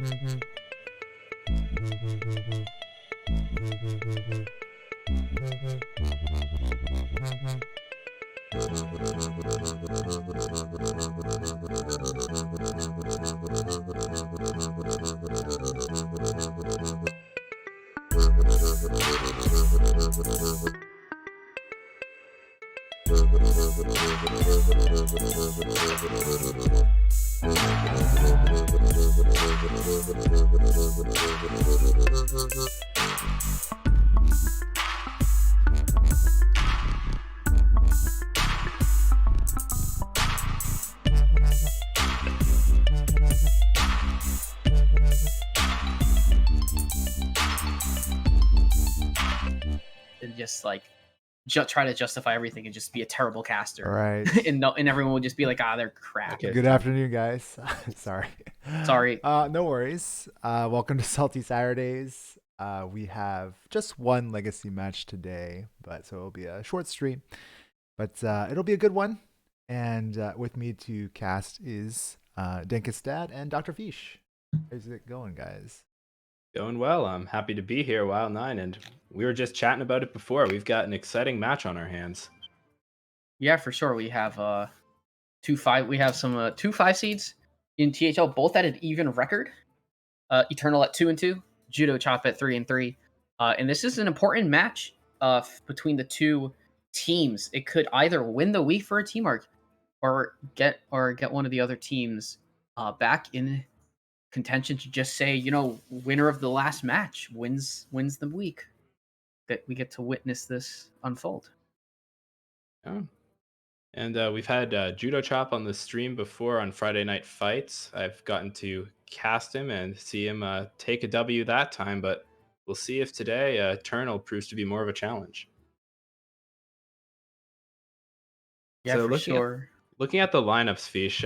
And just like try to justify everything and just be a terrible All caster, right. and no, and everyone would just be like, ah, they're crap. Okay. Good afternoon, guys. Sorry. Sorry. No worries. Welcome to Salty Saturdays. We have just one legacy match today, but so it'll be a short stream, but it'll be a good one. And with me to cast is Denkestad and Dr. Fish. How's it going, guys? Going well. I'm happy to be here, Wild9, and we were just chatting about it before. We've got an exciting match on our hands. Yeah, for sure. We have 2-5. We have some 2-5 seeds in THL, both at an even record. Eternal at 2-2, Judo Chop at 3-3. And this is an important match between the two teams. It could either win the week for a team or get one of the other teams back in contention to just say, winner of the last match wins the week. That we get to witness this unfold. Yeah. And we've had Judo Chop on the stream before on Friday Night Fights. I've gotten to cast him and see him take a W that time, but we'll see if today Eternal proves to be more of a challenge. Yeah, So for looking sure. Looking at the lineups, Fish,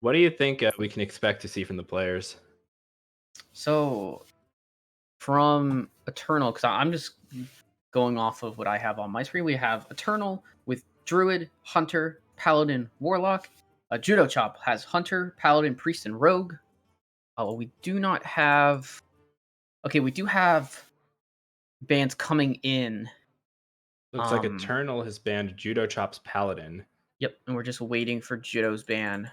what do you think we can expect to see from the players? So from Eternal, because I'm just going off of what I have on my screen, we have Eternal with Druid, Hunter, Paladin, Warlock. Judo Chop has Hunter, Paladin, Priest, and Rogue. We do not have. Okay, we do have bands coming in. Looks like Eternal has banned Judo Chop's Paladin. Yep, and we're just waiting for Judo's ban.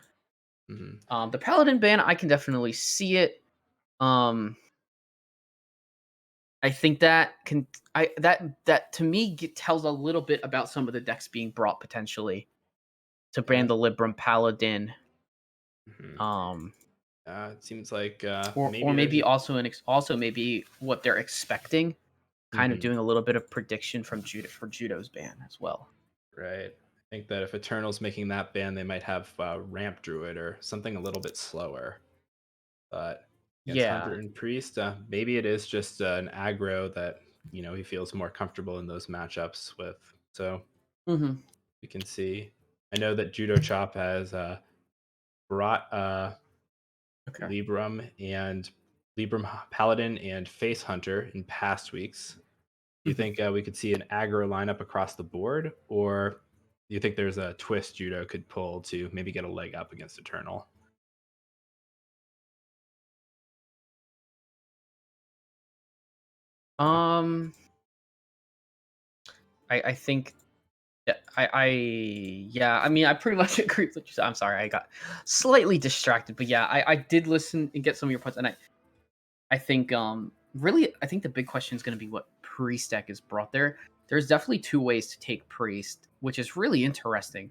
Mm-hmm. The Paladin ban, I can definitely see it. I think that to me tells a little bit about some of the decks being brought potentially to ban the Libram Paladin. Mm-hmm. It seems like or maybe also maybe what they're expecting, kind of doing a little bit of prediction from Judo's ban as well. Right. I think that if Eternal's making that ban, they might have Ramp Druid or something a little bit slower. But against Hunter and Priest, maybe it is just an aggro that he feels more comfortable in those matchups with. So we can see. I know that Judo Chop has brought Libram Paladin and Face Hunter in past weeks. Do you think we could see an aggro lineup across the board, or do you think there's a twist Judo could pull to maybe get a leg up against Eternal? I think I mean, I pretty much agree with what you said. I'm sorry, I got slightly distracted, but yeah, I did listen and get some of your points, and I think really I think the big question is going to be what Priest deck is brought there. There's definitely two ways to take Priest, which is really interesting.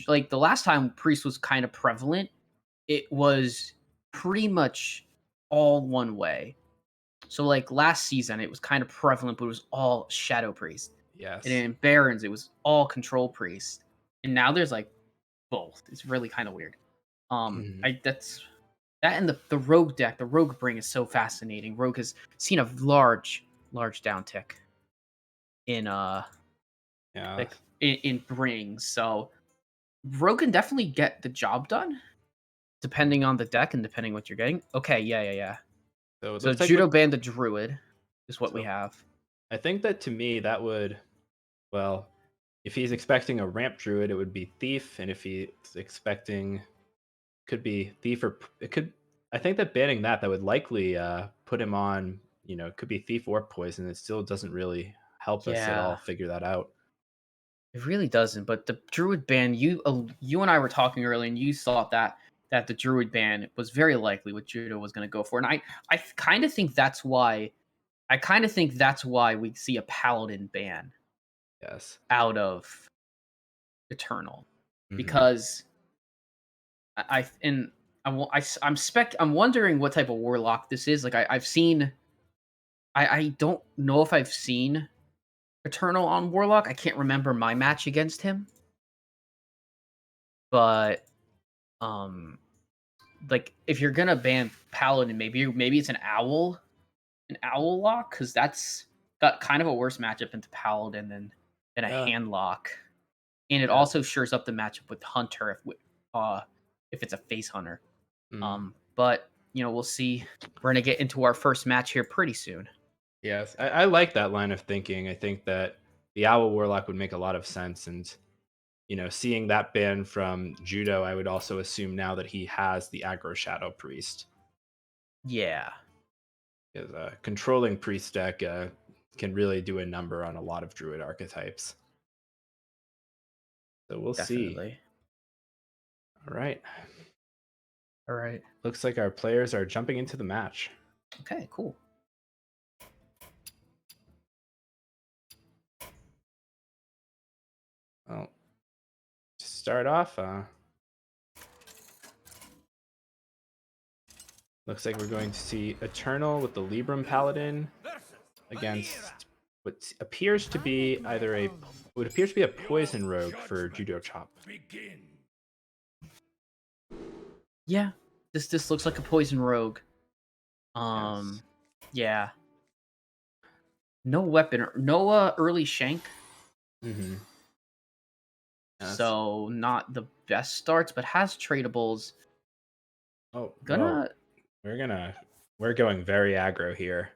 Like the last time Priest was kind of prevalent, it was pretty much all one way. So like last season, it was kind of prevalent, but it was all Shadow Priest. Yes. And in Barons, it was all Control Priest. And now there's like both. It's really kind of weird. That's that, and the Rogue deck, the Rogue Bring is so fascinating. Rogue has seen a large downtick in in Brings. So Rogue can definitely get the job done, depending on the deck and depending what you're getting. Okay, yeah. So Judo banned the Druid is what we have. I think that to me that would, well, if he's expecting a Ramp Druid, it would be Thief, and if he's expecting, could be Thief, or it could I think that banning that would likely put him on, it could be thief or poison. It still doesn't really help us at all Yeah, figure that out. it really doesn't. But the druid ban, you and I were talking earlier, and you thought that the druid ban was very likely what Judo was going to go for, and I kind of think that's why. I kind of think that's why we see a paladin ban Yes. out of Eternal, Hmm. because I and I'm wondering what type of warlock this is. Like I've seen, I don't know if I've seen Eternal on warlock. I can't remember my match against him, but um, like if you're gonna ban paladin, maybe it's an owl lock, because that's got kind of a worse matchup into paladin than a Yeah. hand lock, and it Yeah. also shores up the matchup with hunter if it's a face hunter. Mm. But we'll see. We're gonna get into our first match here pretty soon. Yes. I like that line of thinking. I think that the Owl Warlock would make a lot of sense. And, seeing that ban from Judo, I would also assume now that he has the aggro Shadow Priest. Yeah, Because controlling Priest deck can really do a number on a lot of Druid archetypes. So we'll see. definitely. All right. All right. Looks like our players are jumping into the match. Okay, cool. Well, to start off, looks like we're going to see Eternal with the Libram Paladin against what appears to be a poison rogue for Judo Chop. Yeah, this looks like a poison rogue. Yes. Yeah. No weapon, no early shank, Mm-hmm. Yes. so not the best starts, but has tradables. Oh, Gonna, we're going very aggro here.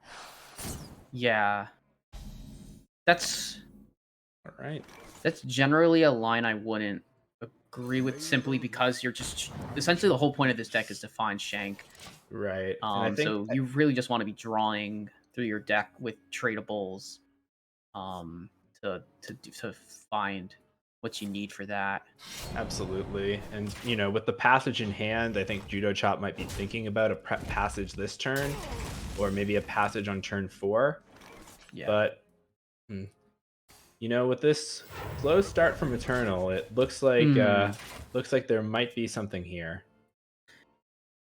yeah. That's All right. that's generally a line I wouldn't agree with, simply because you're just essentially the whole point of this deck is to find shank. Right. And I think So you really just want to be drawing through your deck with tradables, to find what you need for that. absolutely. And with the passage in hand, I think Judo Chop might be thinking about a prep passage this turn, or maybe a passage on turn 4. Yeah. But with this slow start from Eternal, it looks like there might be something here.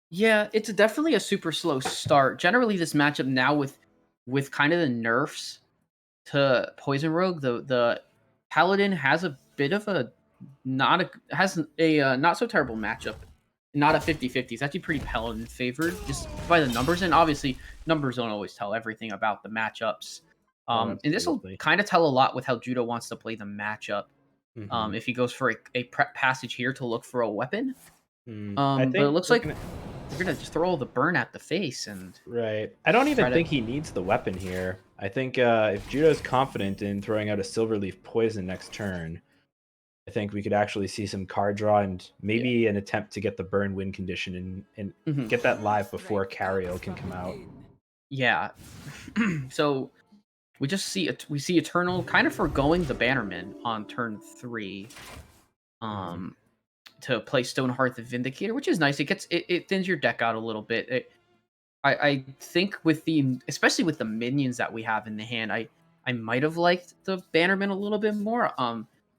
Yeah, it's definitely a super slow start. Generally, this matchup now with kind of the nerfs to Poison Rogue, the Paladin has a bit of a not so terrible matchup. Not a 50-50. It's actually pretty Paladin favored just by the numbers, and obviously numbers don't always tell everything about the matchups. Oh, And this will absolutely. kind of tell a lot with how Judo wants to play the matchup. Mhm. If he goes for a prep passage here to look for a weapon, I but it think looks like we're gonna just throw all the burn at the face and right. I don't try even to. think he needs the weapon here. I think if Judo's confident in throwing out a Silverleaf Poison next turn, I think we could actually see some card draw and Yeah. maybe an attempt to get the burn win condition and Mhm. get that live before Cariel can come out. Yeah. So we see Eternal kind of foregoing the Bannerman on turn 3. Mhm. To play Stoneheart the Vindicator, which is nice. It thins your deck out a little bit. I think especially with the minions that we have in the hand, I might have liked the Bannerman a little bit more.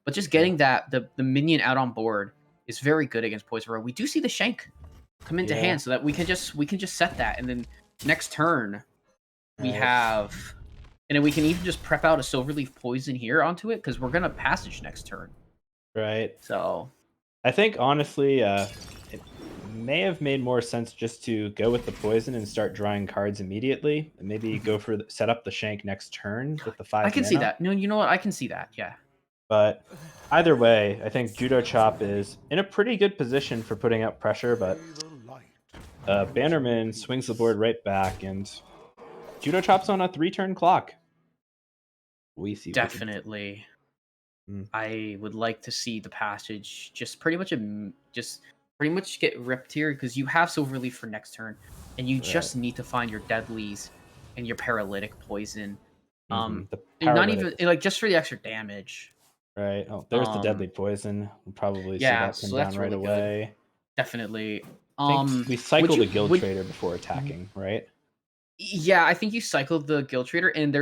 But just Yeah. getting the minion out on board is very good against Poison Rogue. We do see the Shank come into Yeah. hand, so that we can just set that, and then next turn we Right. have, and then we can even just prep out a Silverleaf Poison here onto it, because we're gonna passage next turn. Right. So I think honestly, it may have made more sense just to go with the poison and start drawing cards immediately, and maybe go for set up the shank next turn with the I 5 can see mana. that. No, you know what? I can see that. Yeah. But either way, I think Judo Chop is in a pretty good position for putting out pressure. But Bannerman swings the board right back, and Judo Chop's on a 3-turn clock. We see. Definitely. Hmm. I would like to see the passage just pretty much just pretty much get ripped here because you have Silverleaf for next turn, and you Right. just need to find your Deadlies and your Paralytic Poison. The And not paralytic, even like just for the extra damage. right? Oh, there's the deadly Um, poison. We'll probably see yeah, that come so down that's right really good. away. Definitely. I think we cycle the Guild Would Trader before attacking, right? yeah, I think you cycled the Guild Trader, and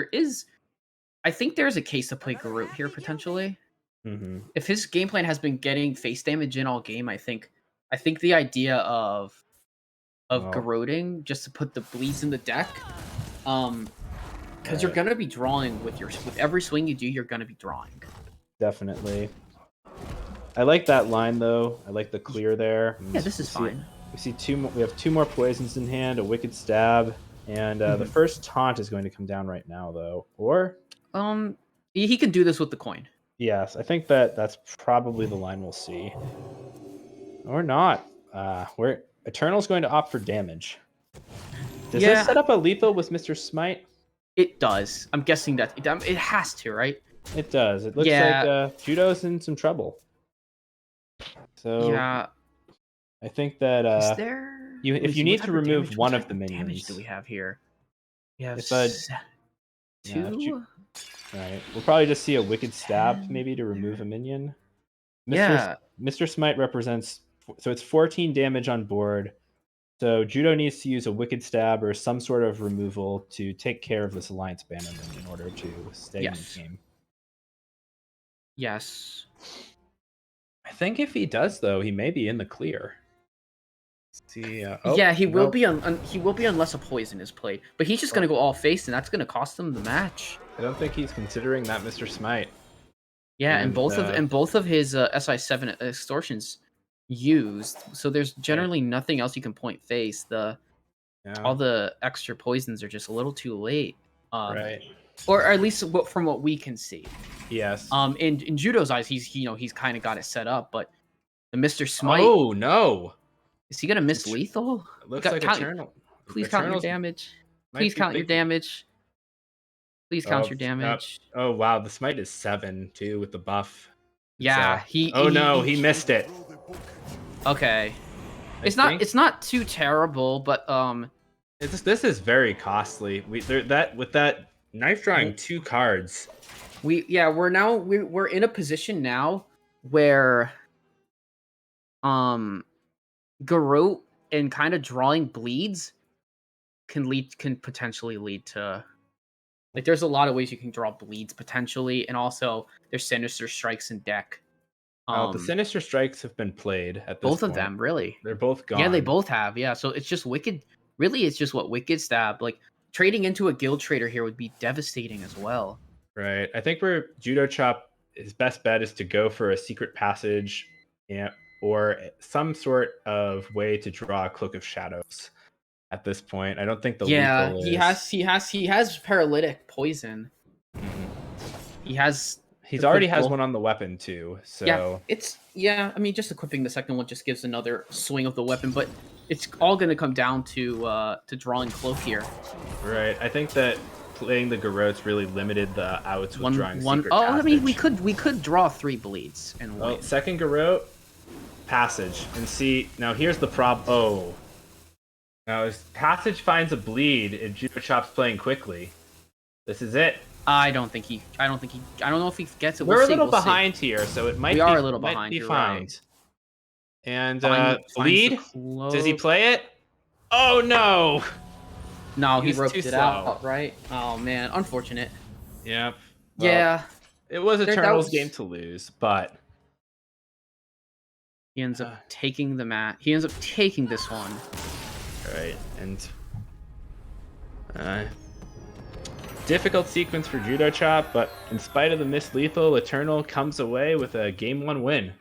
I think there's a case to play Garrote here potentially. Mm-hmm. If his game plan has been getting face damage in all game, I think the idea of Well, garroting just to put the bleeds in the deck, because you're right. gonna be drawing with every swing you do, you're gonna be drawing. Definitely. I like that line though. I like the clear there. Yeah, this is fine. We see two. We have two more poisons in hand. A wicked stab, and the Mhm. first taunt is going to come down right now, though. Or He can do this with the coin. yes, I think that's probably the line we'll see, or not. Where Eternal's going to opt for damage. Does this set up a lethal with Mr. Smite? It does. I'm guessing that it has to, right? It does. It looks Yeah. like Judo's in some trouble. So Yeah. I think that Is there? if you need to remove one of the What minions, damage do we have here? We have if two. Right. We'll probably just see a wicked stab 10 maybe to remove a minion. Mr. Yeah. Mr. Smite represents, so it's 14 damage on board. So Judo needs to use a wicked stab or some sort of removal to take care of this alliance bannerman in order to stay in the game. Yes. I think if he does though, he may be in the clear. See, yeah, he will be unless a poison is played. But he's just gonna go all face, and that's gonna cost him the match. I don't think he's considering that Mr. Smite. Yeah, and both of his SI7 extortions used. So there's generally nothing else you can point face. All the extra poisons are just a little too late. Right. Or at least from what we can see. Yes. In Judo's eyes, he's kind of got it set up, but the Mr. Smite. Oh no! Is he gonna miss lethal? It looks like Eternal. Please count your damage. Please count your damage. Please count your damage. Oh wow, the smite is 7 too with the buff. Yeah, he missed it. Okay. It's not too terrible, but this is very costly. With that knife drawing 2 cards. We're in a position now where Garrote and kind of drawing bleeds can potentially lead to, like, there's a lot of ways you can draw bleeds potentially, and also there's Sinister Strikes in deck. The Sinister Strikes have been played at this both point. Of them, really. They're both gone. Yeah, they both have. Yeah, so it's just Wicked. Really, it's just what Wicked Stab. Like, trading into a Guild Trader here would be devastating as well. Right. I think where Judo Chop, his best bet is to go for a secret passage, or some sort of way to draw a Cloak of Shadows. At this point, I don't think the lethal is... he has paralytic poison. Mm-hmm. He already has one on the weapon too. So I mean, just equipping the second one just gives another swing of the weapon, but it's all going to come down to drawing Cloak here. Right. I think that playing the Garrotes really limited the outs with drawing secret passage. I mean, we could draw 3 bleeds and win. Second Garrote passage, and see now here's the problem. Oh. Now, if Passage finds a bleed and Judo Chop's playing quickly, this is it. I don't know if he gets it. We're a little behind here, so it might be. We are a little behind. Be fine. Right. And bleed. Does he play it? Oh no! No, he roped it out. Right? Oh man, unfortunate. Yep. Well, yeah. It was Eternal's game to lose, but he ends up taking the mat. He ends up taking this one. Right, and difficult sequence for Judo Chop, but in spite of the missed lethal, Eternal comes away with a game 1 win.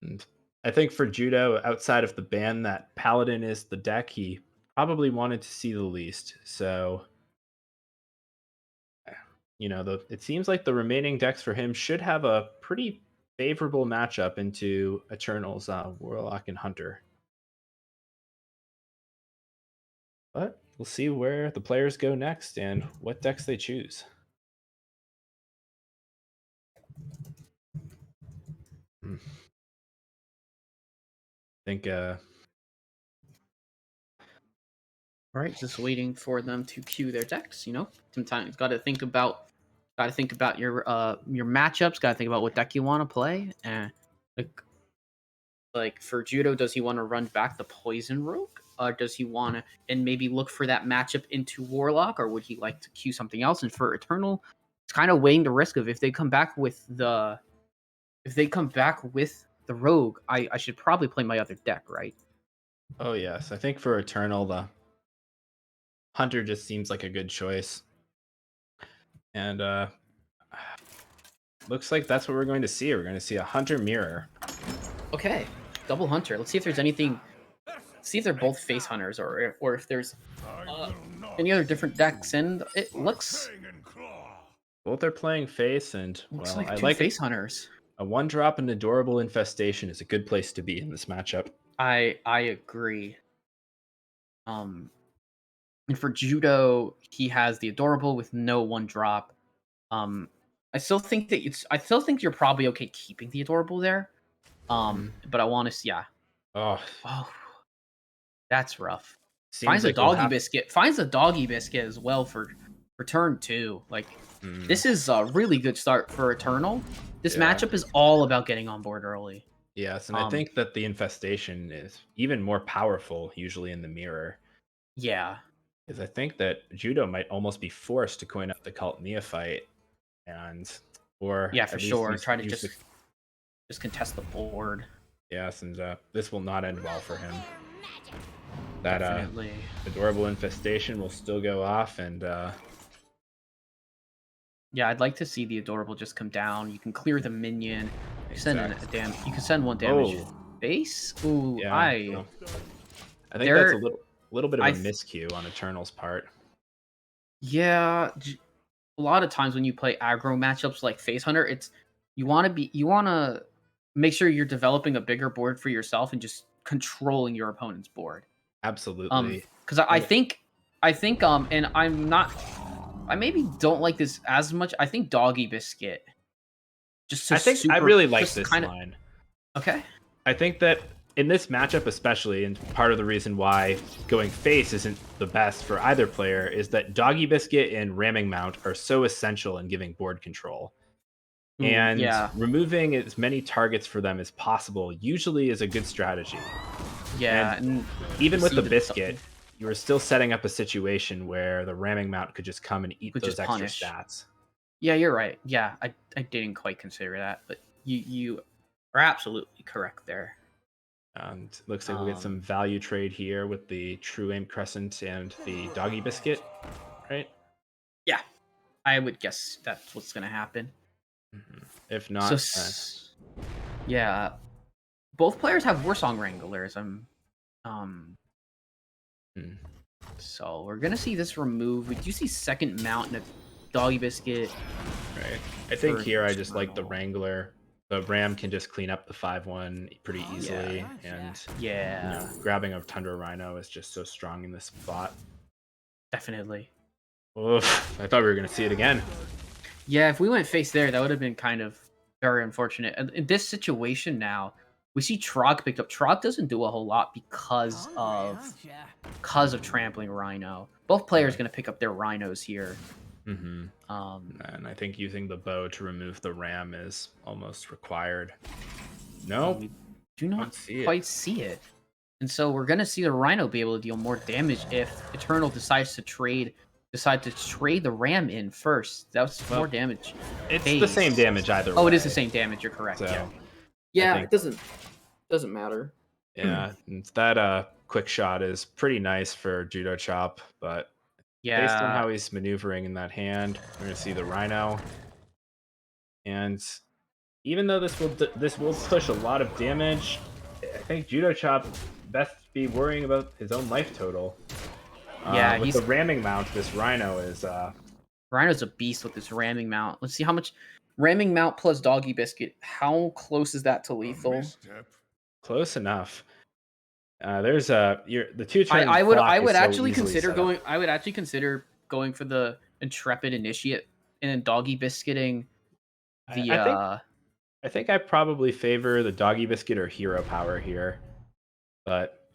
And I think for Judo, outside of the ban that Paladin is the deck he probably wanted to see the least. So, it seems like the remaining decks for him should have a pretty favorable matchup into Eternal's Warlock and Hunter. But we'll see where the players go next and what decks they choose. think All right, just waiting for them to queue their decks. You know, sometimes got to think about your matchups. Got to think about what deck you want to play. And like for Judo, does he want to run back the Poison Rogue? Does he want to and maybe look for that matchup into Warlock, or would he like to queue something else? And for Eternal, it's kind of weighing the risk of if they come back with the Rogue, I should probably play my other deck, right? Oh yes, I think for Eternal, the Hunter just seems like a good choice. And looks like that's what we're going to see. We're going to see a Hunter Mirror. Okay, double Hunter. Let's see if there's anything. See if they're both face hunters, or if there's any other different decks. And it looks both are playing face, and looks well, like I two like face hunters. A 1-drop and Adorable Infestation is a good place to be in this matchup. I agree. And for Judo, he has the Adorable with no 1-drop. I still think you're probably okay keeping the Adorable there. But I want to see, yeah. Oh, that's rough. Seems Finds like a doggy biscuit. Finds a doggy biscuit as well for turn 2. Like this is a really good start for Eternal. This matchup is all about getting on board early. Yes, and I think that the Infestation is even more powerful usually in the mirror. Yeah. Because I think that Judo might almost be forced to coin up the Cult Neophyte or for sure. Try to just contest the board. Yes, and this will not end well for him. That Definitely. Adorable Infestation will still go off, and yeah, I'd like to see the Adorable just come down. You can clear the minion. You can send 1 damage. Base? Ooh, yeah, I think that's a little bit of a miscue on Eternal's part. Yeah, a lot of times when you play aggro matchups like Face Hunter, it's you want to make sure you're developing a bigger board for yourself and just controlling your opponent's board. Absolutely. Because I think, and I maybe don't like this as much. I think Doggy Biscuit. I really like this line. Okay. I think that in this matchup especially, and part of the reason why going face isn't the best for either player, is that Doggy Biscuit and Ramming Mount are so essential in giving board control. And removing as many targets for them as possible usually is a good strategy. Yeah, and even with the Biscuit, you are still setting up a situation where the Ramming Mount could just come and eat those extra stats. Yeah, you're right. Yeah, I didn't quite consider that, but you are absolutely correct there. And looks like we'll get some value trade here with the True Aim Crescent and the Doggy Biscuit, right? Yeah, I would guess that's what's going to happen. If not, yeah, both players have Warsong Wranglers. So we're gonna see this remove. We do see second mount and a Doggy Biscuit. Right. I think here I just like the Wrangler. The Ram can just clean up the 5/1 pretty easily, and grabbing a Tundra Rhino is just so strong in this spot. Definitely. Oof, I thought we were gonna see it again. Yeah, if we went face there, that would have been kind of very unfortunate. And in this situation now, we see Trog picked up. Trog doesn't do a whole lot because of Trampling Rhino. Both players going to pick up their Rhinos here. And I think using the bow to remove the Ram is almost required. No, we do not quite see it. And so we're going to see the Rhino be able to deal more damage if Eternal decides to trade the Ram in first. That's more damage. It's the same damage either way. Oh, it is the same damage. You're correct. So, yeah, it doesn't matter. Yeah, that quick shot is pretty nice for Judo Chop, but based on how he's maneuvering in that hand, we're gonna see the Rhino. And even though this will push a lot of damage, I think Judo Chop best be worrying about his own life total. With the Ramming Mount, this Rhino is Rhino's a beast with this Ramming Mount. Let's see how much Ramming Mount plus Doggy Biscuit. How close is that to lethal? Close enough. There's the two turns. I would actually consider going for the Intrepid Initiate and then Doggy Biscuiting the I think I probably favor the Doggy Biscuit or Hero Power here. But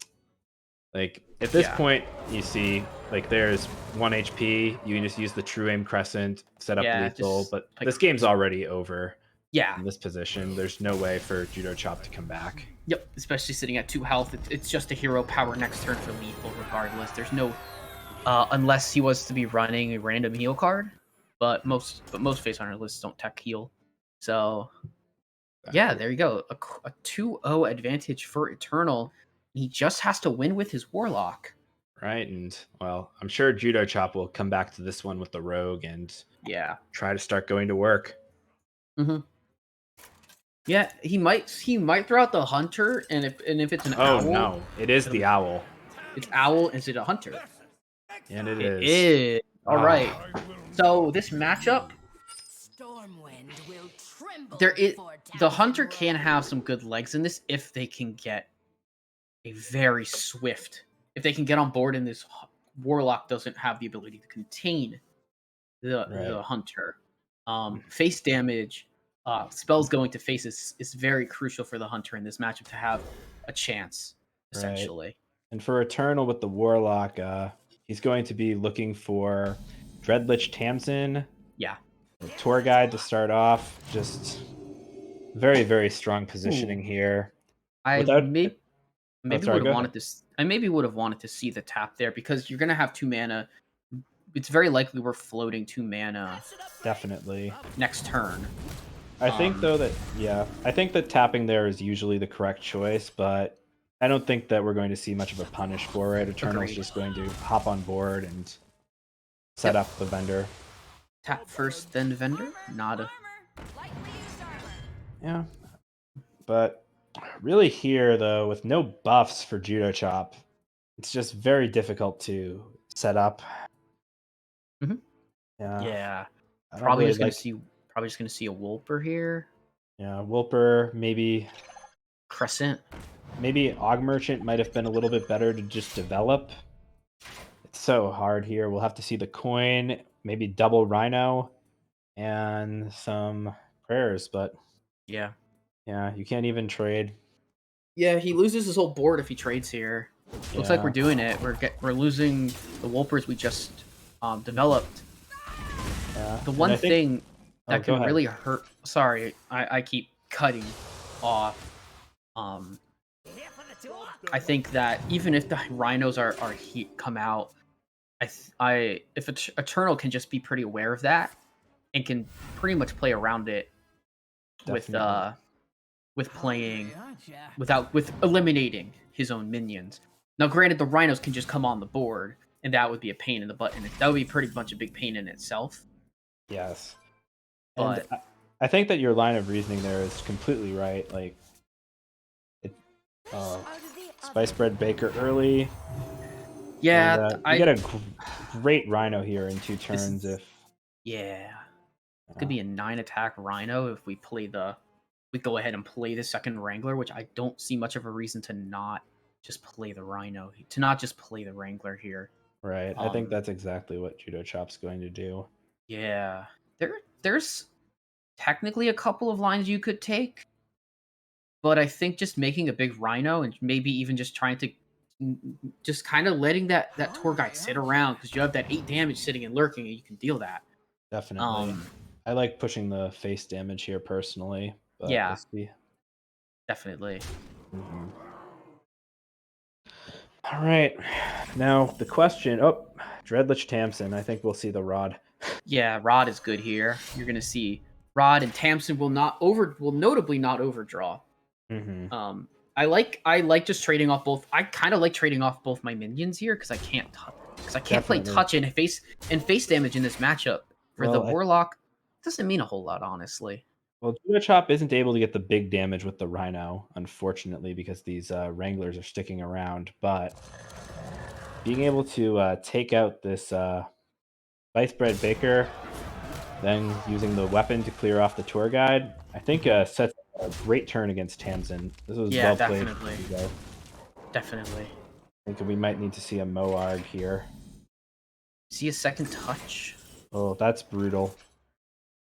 like at this Yeah. point, you see like there's 1 HP. You can just use the True Aim Crescent, set up Yeah, lethal. just But like this game's already over yeah. in this position. There's no way for Judo Chop to come back. Yep, especially sitting at 2 health. It's just a hero power next turn for lethal regardless. There's no unless he was to be running a random heal card, but most face hunter lists don't tech heal. So yeah, there you go. A 2-0 advantage for Eternal. He just has to win with his Warlock. Right, and well, I'm sure Judo Chop will come back to this one with the Rogue and Yeah. try to start going to work. Mm-hmm. Yeah, he might throw out the Hunter, and if it's an owl. Oh no, it is the owl. It's owl. Is it a Hunter? And it It is. is. All right. So this matchup, the Hunter can have some good legs in this if they can get a very swift. If they can get on board, and this Warlock doesn't have the ability to contain the Hunter. Face damage, spells going to face is very crucial for the Hunter in this matchup to have a chance, essentially. Right. And for Eternal with the Warlock, he's going to be looking for Dreadlich Tamsin. Yeah. Tour Guide to start off. Just very, very strong positioning here. I maybe would have wanted this. I maybe would have wanted to see the tap there because you're gonna have 2 mana. It's very likely we're floating 2 mana. Definitely. Next turn. I think though that I think that tapping there is usually the correct choice, but I don't think that we're going to see much of a punish for it. Eternal's just going to hop on board and set up the vendor. Tap first, then vendor? Nada. Yeah. But really here, though, with no buffs for Judo Chop, it's just very difficult to set up. Mm-hmm. Yeah. Probably just gonna see a Wolper here. Yeah, Wolper, maybe Crescent. Maybe Og Merchant might have been a little bit better to just develop. It's so hard here. We'll have to see the coin, maybe double Rhino, and some prayers, but yeah, you can't even trade. Yeah, he loses his whole board if he trades here. Looks like we're doing it. We're losing the Wolpers we just developed. Yeah. The one thing that can really hurt. Sorry, I keep cutting off. I think that even if the Rhinos come out, if Eternal can just be pretty aware of that and can pretty much play around it with playing with eliminating his own minions. Now, granted, the Rhinos can just come on the board, and that would be a pain in the butt, and that would be pretty much a big pain in itself. Yes, but and I think that your line of reasoning there is completely right. Like, Spice Bread Baker early. Yeah, and, you get a great Rhino here in 2 turns. It could be a 9 attack Rhino if we go ahead and play the second Wrangler, which I don't see much of a reason to not just play the Rhino, to not just play the Wrangler here. Right. I think that's exactly what Judo Chop's going to do. Yeah. There's technically a couple of lines you could take, but I think just making a big Rhino and maybe even just trying to just kind of letting that Tour Guide sit around, because you have that 8 damage sitting and lurking and you can deal that. Definitely. I like pushing the face damage here personally. But yeah. Definitely. Mm-hmm. All right. Now the question. Oh, Dreadlich Tamsin. I think we'll see the Rod. Yeah, Rod is good here. You're gonna see Rod and Tamsin will notably not overdraw. Mm-hmm. I like just trading off both. I kind of like trading off both my minions here because I can't play touch and face damage in this matchup. For the Warlock, doesn't mean a whole lot, honestly. Well, Judo Chop isn't able to get the big damage with the Rhino, unfortunately, because these Wranglers are sticking around. But being able to take out this Spice Bread Baker, then using the weapon to clear off the Tour Guide, I think sets a great turn against Tamsin. This was well played. Definitely. I think we might need to see a Moarg here. See a second touch. Oh, that's brutal.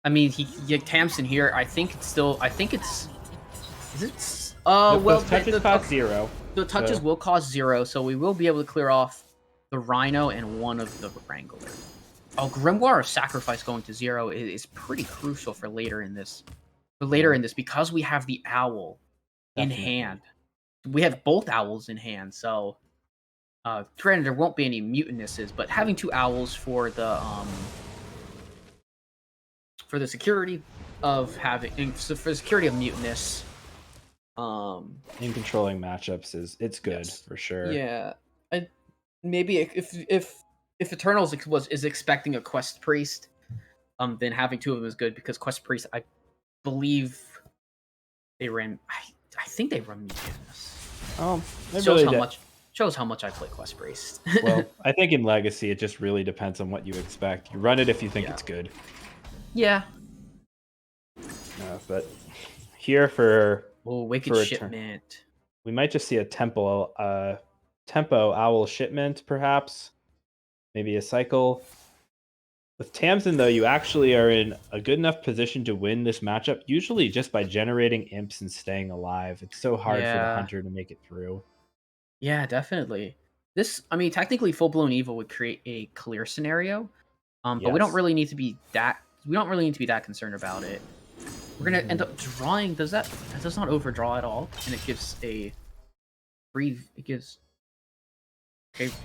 I mean, Tamsin here. I think it's still. I think it's. Is it? Nope, Well, those touches cost 0. The touches will cost 0, so we will be able to clear off the Rhino and one of the Wrangler. Oh, Grimoire of Sacrifice going to 0 is pretty crucial for later in this. Because we have the Owl in hand. We have both Owls in hand, so granted there won't be any Mutinuses, but having 2 Owls for the security of Mutinous. In controlling matchups it's good for sure. Yeah, maybe if Eternals is expecting a Quest Priest, then having 2 of them is good because Quest Priest, I believe they ran. I think they run Mutinous. Shows how much I play Quest Priest. Well, I think in Legacy it just really depends on what you expect. You run it if you think it's good. Yeah. But here for Wicked Shipment. We might just see a tempo Owl Shipment, perhaps. Maybe a cycle. With Tamsin, though, you actually are in a good enough position to win this matchup, usually just by generating imps and staying alive. It's so hard for the hunter to make it through. Yeah, definitely. Technically, Full Blown Evil would create a clear scenario, but we don't really need to be that. We don't really need to be that concerned about it. We're gonna end up drawing. That does not overdraw at all, and it gives a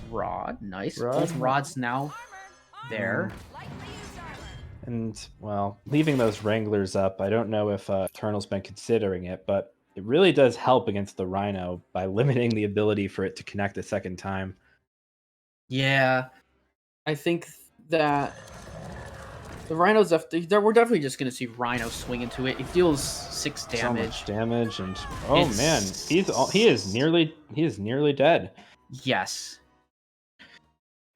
rod. Nice. Both rods now there. And well, leaving those Wranglers up, I don't know if Eternal's been considering it, but it really does help against the Rhino by limiting the ability for it to connect a second time. Yeah, I think that the Rhino's we're definitely just going to see Rhino swing into it. It deals 6 damage. So much damage, and man, he is nearly dead. Yes.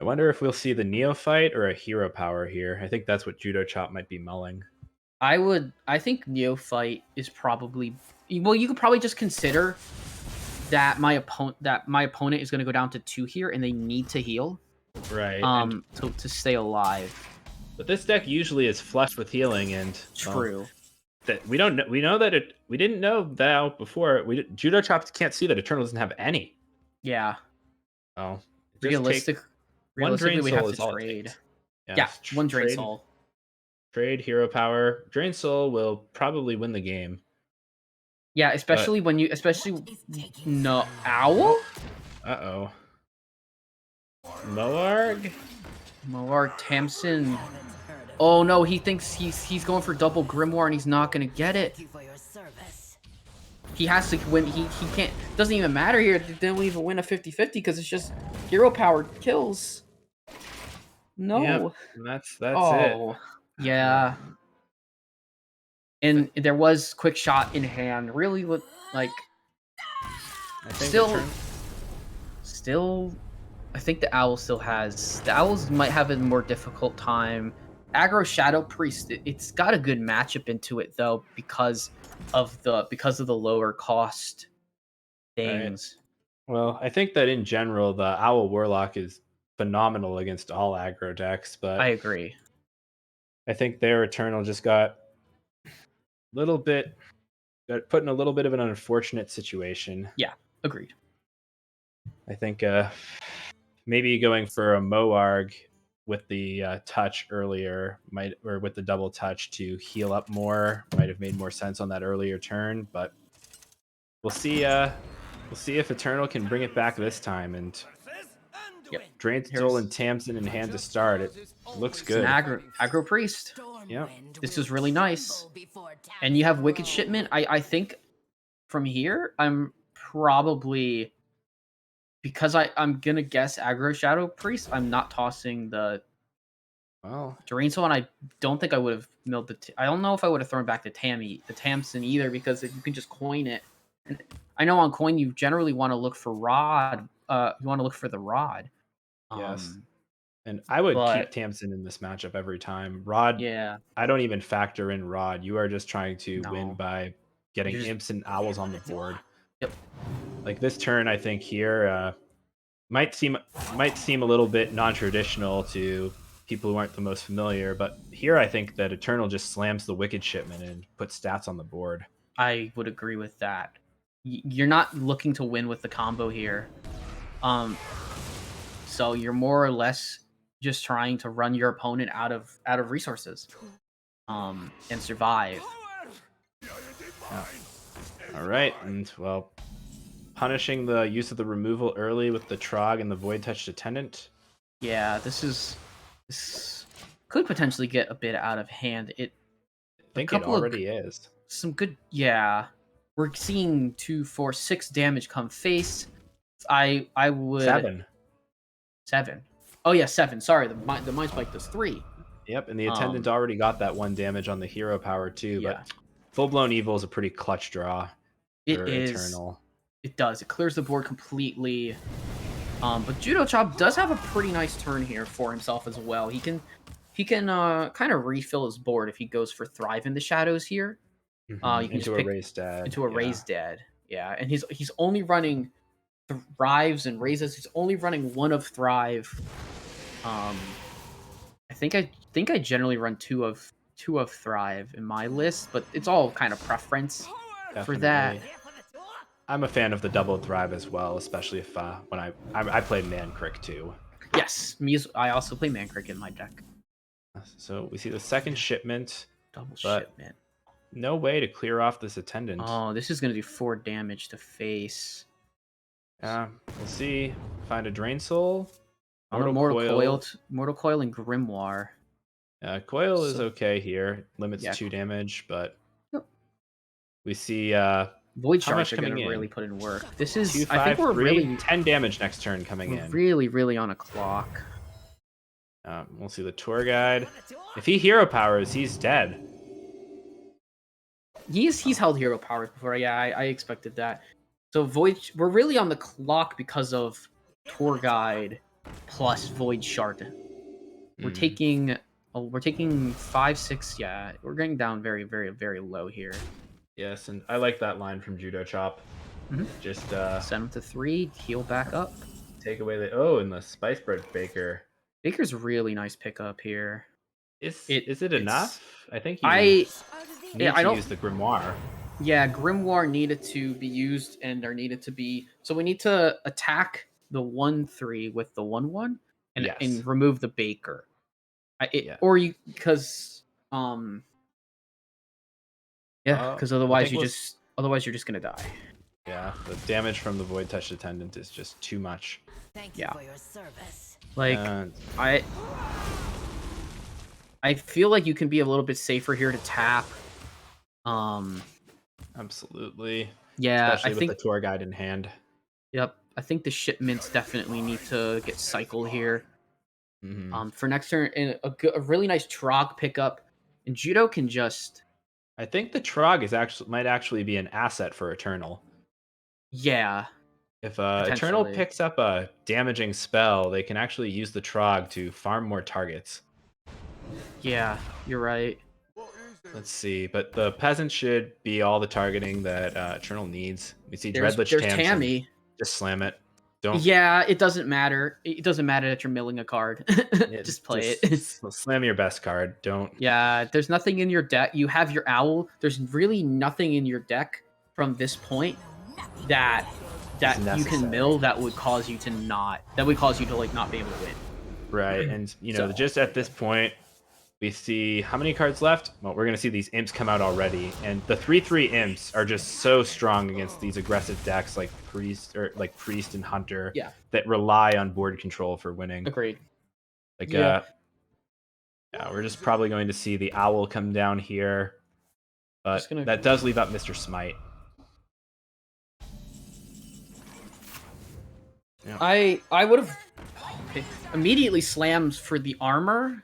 I wonder if we'll see the Neophyte or a Hero Power here. I think that's what Judo Chop might be mulling. I think Neophyte is probably. Well, you could probably just consider that my opponent is going to go down to 2 here, and they need to heal. Right. To stay alive. But this deck usually is flush with healing, and true. That we don't know. We know that we didn't know that before. Judo Chop can't see that Eternal doesn't have any. Yeah. Oh. Realistically, we have to trade. Yeah, 1 Drain Soul. Trade Hero Power. Drain Soul will probably win the game. Yeah, especially no Owl. Uh-oh. Moarg, Tamsin. Oh no, he thinks he's going for double Grimoire and he's not gonna get it. He has to win. He can't. Doesn't even matter here. They don't even win a 50-50 because it's just Hero Power kills. No. Yep, that's it. Yeah. And there was Quick Shot in hand. Really look like. I think still. I think the Owl still has. The Owls might have a more difficult time. Aggro Shadow Priest. It's got a good matchup into it though because of the lower cost things. Right. Well, I think that in general the Owl Warlock is phenomenal against all aggro decks, but I agree. I think their Eternal just got put in a little bit of an unfortunate situation. Yeah, agreed. I think maybe going for a Moarg with the touch earlier or with the double touch to heal up more might have made more sense on that earlier turn, but we'll see if Eternal can bring it back this time. And Drain Soul and Tamsin in hand to start. It looks good. An aggro Priest. Yeah. This is really nice. And you have Wicked Shipment. I think from here, I'm probably, because I'm going to guess aggro Shadow Priest, I'm not tossing the Drain Soul, and I don't think I would have milled I don't know if I would have thrown back the Tamsin either, because you can just coin it. And I know on coin you generally want to look for Rod. You want to look for the Rod. Yes. And I would keep Tamsin in this matchup every time. Rod, yeah. I don't even factor in Rod. You are just trying to win by getting imps and owls on the board. Yep. Like this turn, I think here might seem a little bit non-traditional to people who aren't the most familiar. But here I think that Eternal just slams the Wicked Shipment and puts stats on the board. I would agree with that. You're not looking to win with the combo here. So you're more or less just trying to run your opponent out of resources. And survive. Yeah. All right, and well, punishing the use of the removal early with the Trog and the Void Touched Attendant. Yeah, this could potentially get a bit out of hand. I think it already is. Some good, yeah. We're seeing 2, 4, 6 damage come face. I would 7. Oh yeah, 7. Sorry, the Mind Spike does 3. Yep, and the Attendant already got that 1 damage on the hero power too. Yeah. But Full Blown Evil is a pretty clutch draw. It is. Eternal. It does. It clears the board completely. But Judo Chop does have a pretty nice turn here for himself as well. He can kind of refill his board if he goes for Thrive in the Shadows here. You can into a Raised Dead. Into a Raised Dead. Yeah, and he's only running Thrives and Raises. He's only running 1 of Thrive. I think I generally run 2 of Thrive in my list, but it's all kind of preference. Definitely. For that. I'm a fan of the double Thrive as well, especially if when I play Mankrik too. Yes, I also play Mankrik in my deck. So we see the second shipment. Double shipment. No way to clear off this Attendant. Oh, this is going to do 4 damage to face. We'll see. Find a Drain Soul. Mortal Coil and Grimoire. Coil is okay here. Limits 2 damage, but we see Void Shards are going to really put in work. This is 2, 5, I think we're 3, really 10 damage next turn coming in. Really on a clock. We'll see the tour guide. If he hero powers, he's dead. He's held hero powers before. Yeah, I expected that. So we're really on the clock because of tour guide plus Void Shard. We're taking 5, 6. Yeah, we're getting down very low here. Yes, and I like that line from Judo Chop. Just send him to 3, heal back up. Take away and the Spice Bread Baker. Baker's a really nice pickup here. Is it enough? I think I don't use the Grimoire. Yeah, Grimoire needed to be used, and there needed to be. So we need to attack the 1/3 with the 1/1, and remove the Baker. Because otherwise you're just gonna die. Yeah, the damage from the Void Touched Attendant is just too much. Thank you for your service. Like I feel like you can be a little bit safer here to tap. Absolutely. Yeah, especially with the tour guide in hand. Yep, I think the shipments definitely need to get cycled here. For next turn, and a really nice Trog pickup, and Judo can just. I think the Trog might actually be an asset for Eternal. Yeah. If Eternal picks up a damaging spell, they can actually use the Trog to farm more targets. Yeah, you're right. Let's see, but the Peasant should be all the targeting that Eternal needs. We see Dreadlich Tammy. Just slam it. Don't. Yeah, it doesn't matter. It doesn't matter that you're milling a card. Just play it. Slam your best card. Don't. Yeah, there's nothing in your deck. You have your Owl. There's really nothing in your deck from this point that you can mill that would cause you to not be able to win. Right, and just at this point, we see how many cards left? Well, we're going to see these imps come out already, and the 3/3 imps are just so strong against these aggressive decks like Priest and Hunter that rely on board control for winning. Agreed. We're just probably going to see the Owl come down here, but that does leave up Mr. Smite. Yeah. I would have immediately slammed for the armor.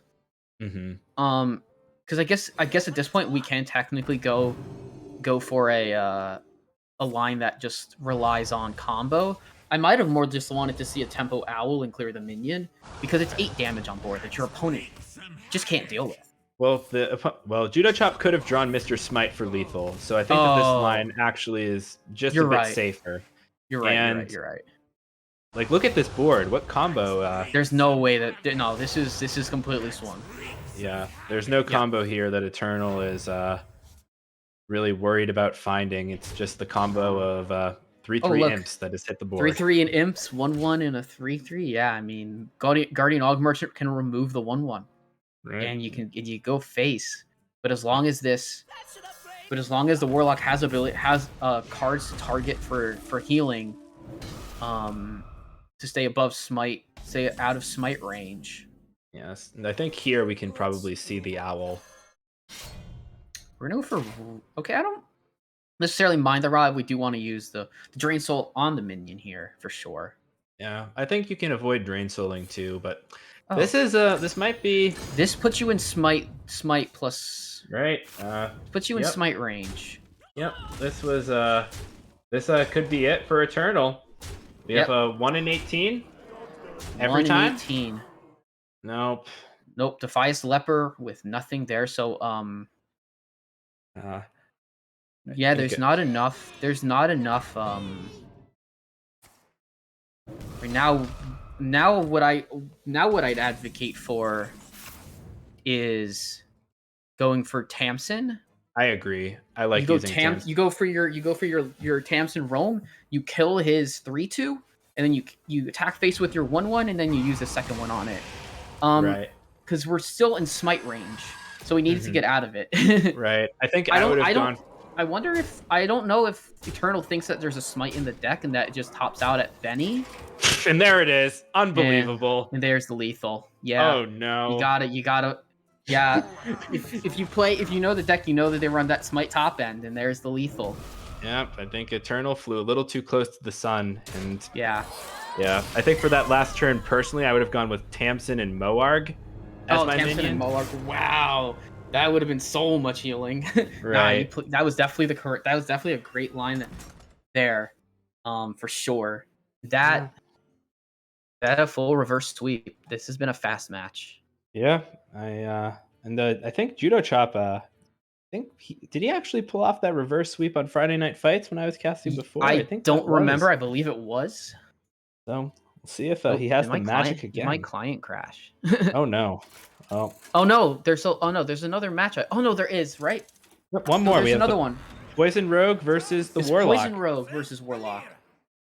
Because I guess at this point we can technically go for a line that just relies on combo. I might have more just wanted to see a tempo Owl and clear the minion because it's 8 damage on board that your opponent just can't deal with. Well, Judo Chop could have drawn Mr. Smite for lethal, so I think that this line actually is just a bit safer. You're right. Like, look at this board. What combo? There's no way that no. This is completely swung. Yeah, there's no combo here that Eternal is really worried about finding. It's just the combo of 3/3 look. imps that has hit the board. 3/3 and imps, 1/1 and a 3/3. Yeah, I mean, Guardian Og Merchant can remove the 1/1, Right. and you go face. But as long as this, the Warlock has cards to target for healing, to stay above smite, stay out of smite range. Yes, and I think here we can probably see the owl. We're gonna go for okay. I don't necessarily mind the rod. We do want to use the Drain Soul on the minion here for sure. Yeah, I think you can avoid Drain Souling too, but Oh. this might be This puts you in smite plus right. puts you in Yep. smite range. Yep, this was this could be it for Eternal. We Yep. have a 1 in 18 every 1 in time. 18. Nope. Nope. Defias Leper with nothing there. So yeah, there's not enough. There's not enough. Right now what I'd advocate for is going for Tamsin. I agree. I like you go using Tamsin. You go for your Tamsin roam. You kill his 3/2, and then you attack face with your 1/1, and then you use the second one on it. Right. Because we're still in smite range, so we needed to get out of it. Right. I think I would have gone. I don't know if Eternal thinks that there's a smite in the deck and that it just tops out at Benny. And there it is. Unbelievable. And there's the lethal. Yeah. Oh no. You gotta. Yeah. if you know the deck, you know that they run that smite top end, and there's the lethal. Yep. I think Eternal flew a little too close to the sun, and Yeah. yeah. I think for that last turn, personally, I would have gone with Tamsin and Moarg as my Tamsin minion. and Molarg. Wow. That would have been so much healing. Right. That was definitely That was definitely a great line there, for sure. That a full reverse sweep. This has been a fast match. Yeah. I think Judo Chop. Did he actually pull off that reverse sweep on Friday Night Fights when I was casting before? I think don't that remember. was. I believe it was. So we'll see if he has the magic again. Did my client crash? Oh no. Oh. Oh no, there's another match. Oh no, there is, right? One more. There's We have another the one. Poison Rogue versus the It's Warlock. Poison Rogue versus Warlock.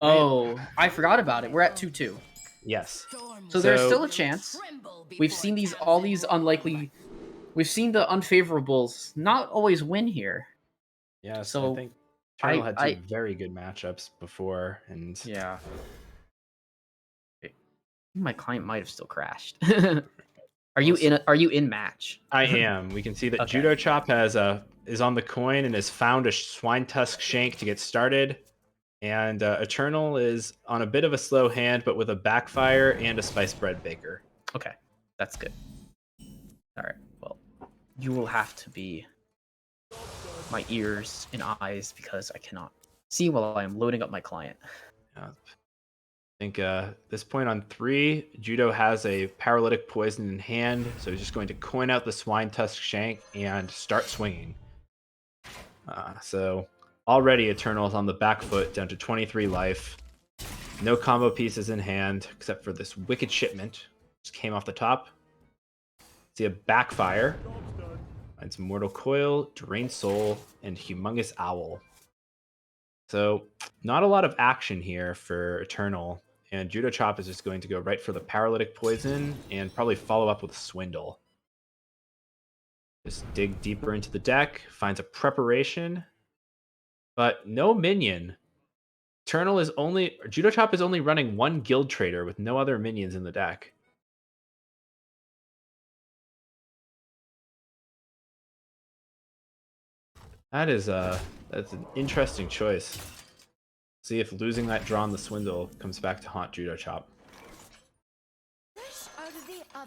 Oh, I forgot about it. We're at 2-2. Yes. So there's So- still a chance. We've seen all these unlikely. We've seen the unfavorables not always win here. Yeah. So I think Eternal had two I- very good matchups before, and Yeah. My client might have still crashed. Are you in match? I am. We can see that Okay. Judo Chop is on the coin and has found a Swine Tusk Shank to get started. And Eternal is on a bit of a slow hand, but with a Backfire and a Spice Bread Baker. Okay, that's good. All right. Well, you will have to be my ears and eyes because I cannot see while I am loading up my client. I think this point on 3, Judo has a Paralytic Poison in hand, so he's just going to coin out the Swine Tusk Shank and start swinging. So already Eternal is on the back foot, down to 23 life. No combo pieces in hand, except for this Wicked Shipment. Just came off the top. See a Backfire. Finds Mortal Coil, Drain Soul, and Humongous Owl. So not a lot of action here for Eternal. And Judo Chop is just going to go right for the Paralytic Poison and probably follow up with Swindle. Just dig deeper into the deck, finds a Preparation, but no minion. Judo Chop is only running one Guild Trader with no other minions in the deck. That's an interesting choice. See if losing that draw on the Swindle comes back to haunt Judo Chop.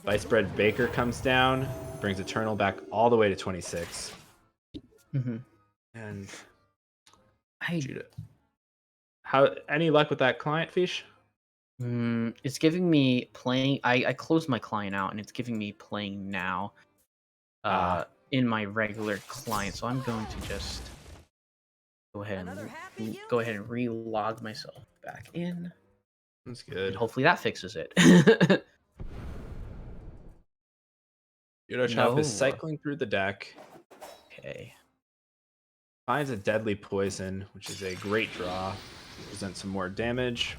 Spice Bread Baker comes down, brings Eternal back all the way to 26. Mm-hmm. And I Judo. Any luck with that client, Fish? It's giving me playing. I closed my client out, and it's giving me playing now. In my regular client, so I'm going to just go ahead and relog myself back in. That's And good. hopefully that fixes it. Judo Chop is No. cycling through the deck. Okay. Finds a deadly poison, which is a great draw. Presents some more damage.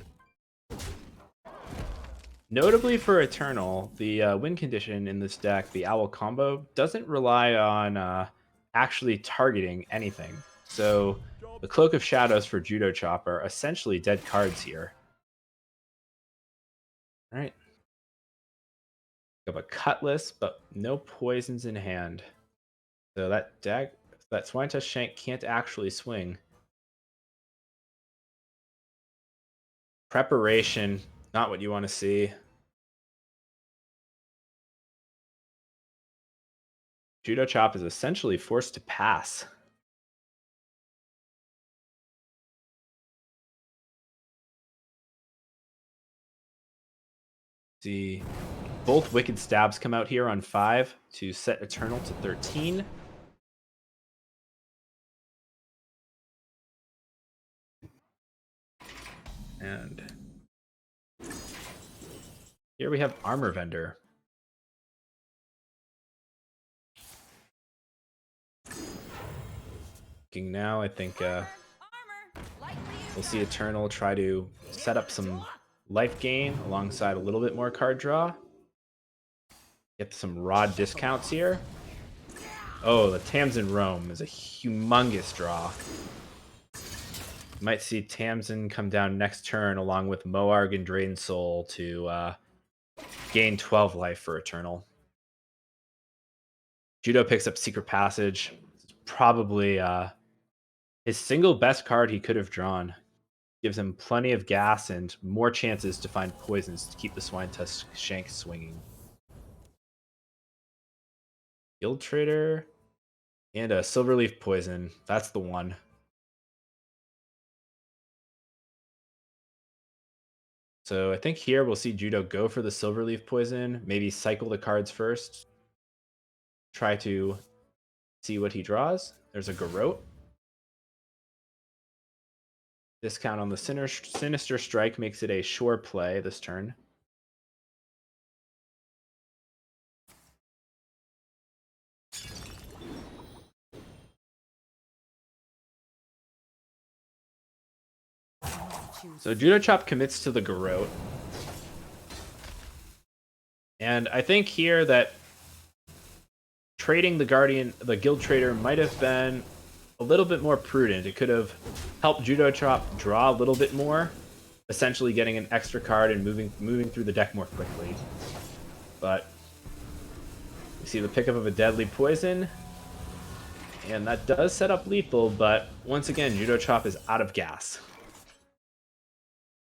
Notably for Eternal, the win condition in this deck, the Owl combo, doesn't rely on actually targeting anything. So the Cloak of Shadows for Judo Chop are essentially dead cards here. All right. We have a Cutlass, but no poisons in hand. So that Swine Tusk Shank can't actually swing. Preparation, not what you want to see. Judo Chop is essentially forced to pass. See, both Wicked Stabs come out here on 5 to set Eternal to 13. And here we have Armor Vendor. Looking now, I think we'll see Eternal try to set up some life gain alongside a little bit more card draw. Get some raw discounts here. Oh, the Tamsin Roam is a humongous draw. Might see Tamsin come down next turn along with Moarg and Drain Soul to gain 12 life for Eternal. Judo picks up Secret Passage. It's probably his single best card he could have drawn. Gives him plenty of gas and more chances to find poisons to keep the Swine Tusk Shank swinging. Guild Trader and a Silverleaf Poison. That's the one. So I think here we'll see Judo go for the Silverleaf Poison, maybe cycle the cards first. Try to see what he draws. There's a Garrote. Discount on the Sinister Strike makes it a sure play this turn. So Judo Chop commits to the Garrote. And I think here that trading the Guild Trader might have been a little bit more prudent. It could have helped Judo Chop draw a little bit more, essentially getting an extra card and moving through the deck more quickly. But we see the pickup of a Deadly Poison, and that does set up lethal, but once again, Judo Chop is out of gas.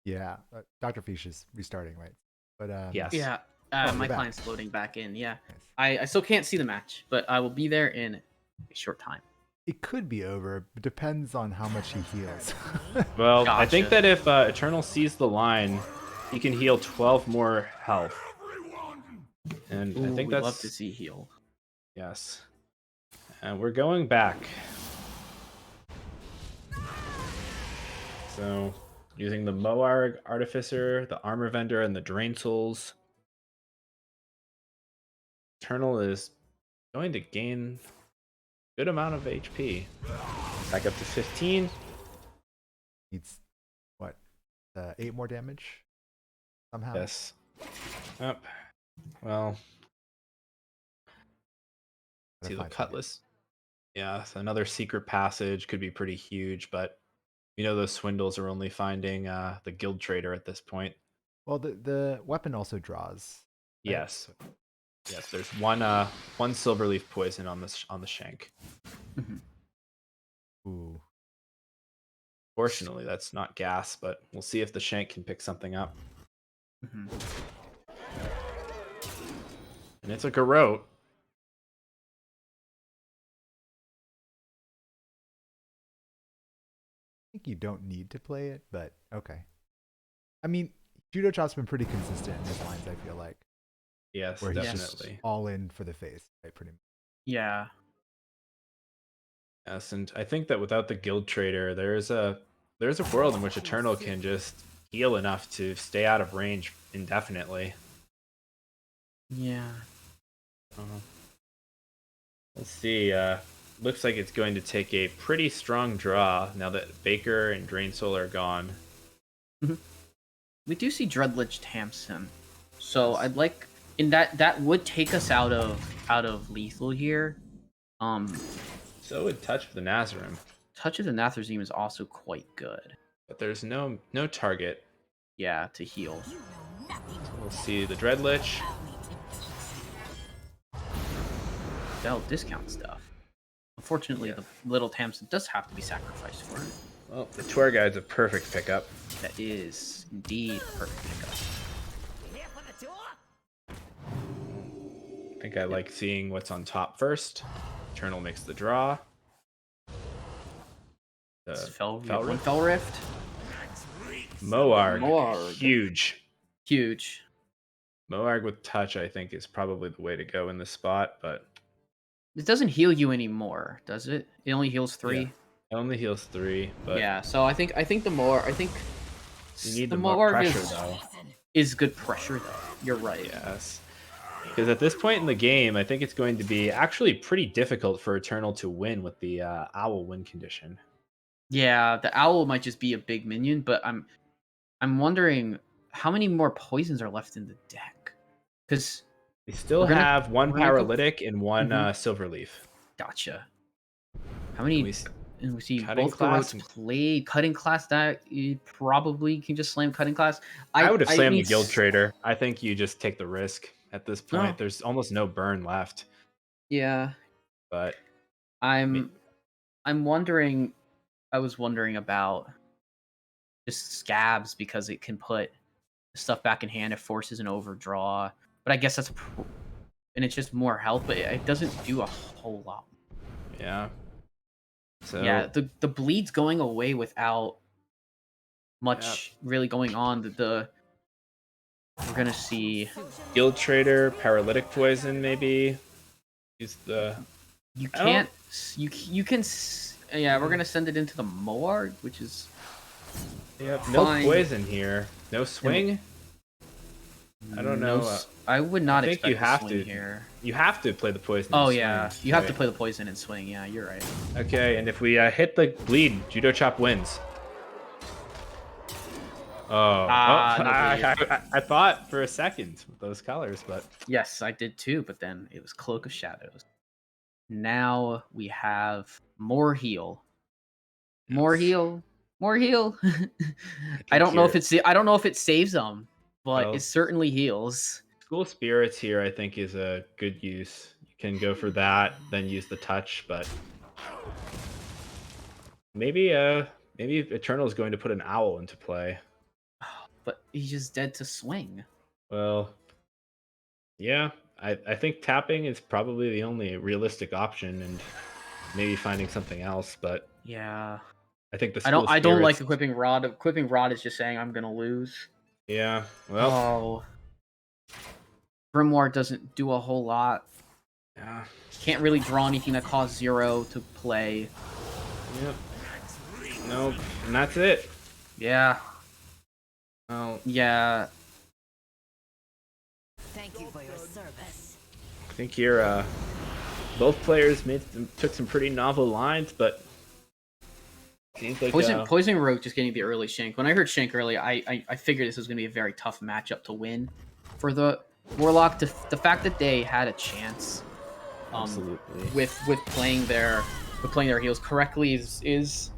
Yeah, Dr. Fish is restarting, right? But Yes. Yeah. Oh, My you're back. client's loading back in. Yeah. Nice. I still can't see the match, but I will be there in a short time. It could be over, but depends on how much he heals. Well, Gotcha. I think that if Eternal sees the line, he can heal 12 more health. And Ooh, I think we'd that's... love to see heal. Yes. And we're going back. So, using the Moarg Artificer, the Armor Vendor, and the Drain Souls. Eternal is going to gain a good amount of HP. Back up to 15. Needs what? 8 more damage somehow. Yes. Up. Well, Gotta see the find something. Cutlass. Yeah, so another Secret Passage could be pretty huge, but you know those swindles are only finding the Guild Trader at this point. Well, the weapon also draws. Right? Yes. Yes, there's one Silverleaf Poison on the Shank. Ooh. Fortunately, that's not gas, but we'll see if the Shank can pick something up. Mhm. And it's a Garrote. I think you don't need to play it, but okay. I mean, Judo Chop's been pretty consistent in his lines, I feel like. Yes, Where he's definitely. just all in for the face, right? Pretty much. Yeah. Yes, and I think that without the Guild Trader, there's a world in which Eternal can just heal enough to stay out of range indefinitely. Yeah. Let's see. Looks like it's going to take a pretty strong draw now that Baker and Drain Soul are gone. We do see Dreadlich Tamsin, so I'd like in that would take us out of lethal here. So would Touch of the Nazarim, Touch of the Natharzim is also quite good. but there's no target. Yeah, to heal. You know nothing. We'll see the Dreadlich. That'll discount stuff. Unfortunately, the little Tamsin does have to be sacrificed for it. Well, the Tour Guide's a perfect pickup. That is indeed a perfect pickup. Here for the tour. I think I like seeing what's on top first. Eternal makes the draw. It's Fel Fel Rift? Fel Rift. Moarg. Moarg. Huge. Huge. Moarg with Touch, I think, is probably the way to go in this spot, but It doesn't heal you anymore, does it? It only heals 3. Yeah. it only heals 3. But Yeah, so I think the you need the Moarg more pressure, is, though. is good pressure though. You're right. Yes. Because at this point in the game, I think it's going to be actually pretty difficult for Eternal to win with the Owl win condition. Yeah, the owl might just be a big minion, but I'm wondering how many more poisons are left in the deck. Because We still We're gonna- have one we're gonna go- Paralytic and one Mhm. Silverleaf. gotcha. How many? We And we see Cutting both Garrotes class. played. Cutting class, that you probably can just slam cutting class. I would have slammed the need Guild s- Trader. I think you just take the risk at this point. Oh. There's almost no burn left. Yeah, But I'm wondering. I was wondering about just scabs because it can put stuff back in hand. It forces an overdraw, but I guess that's and it's just more health, but it doesn't do a whole lot. yeah. So Yeah, the bleed's going away without much really going on. We're gonna see Guild Trader, Paralytic Poison, maybe. Use the you I don't- can't you can yeah, we're gonna send it into the Moarg, which is no Fine. poison here. No swing. I don't know. I would not I think expect you have swing to here. You have to play the poison. Oh and yeah, swing, you have to right? play the poison and swing. Yeah, you're right. Okay, and if we hit the bleed, Judo Chop wins. Oh, No I thought for a second with those colors, but Yes, I did too, but then it was Cloak of Shadows. Now we have more heal. More Yes. heal. More heal. I can don't know if cure- I don't know if it saves them, but Well, it certainly heals. School Spirits here, I think, is a good use. You can go for that, then use the touch, but maybe Eternal is going to put an owl into play. But he's just dead to swing. Well, yeah, I think tapping is probably the only realistic option, and maybe finding something else. But Yeah. I think the I don't School don't like Spirits- equipping Rod. Equipping Rod is just saying I'm gonna lose. Yeah, well, Oh. Grimoire doesn't do a whole lot. yeah, Can't really draw anything that costs 0 to play. yep, nope, and that's it. Yeah. Well, Yeah. Thank you for your service. I think here, both players took some pretty novel lines, but seems like Poison Rogue just getting the early Shank. When I heard Shank early, I figured this was going to be a very tough matchup to win for the Warlock. The fact that they had a chance absolutely. with playing their heals correctly is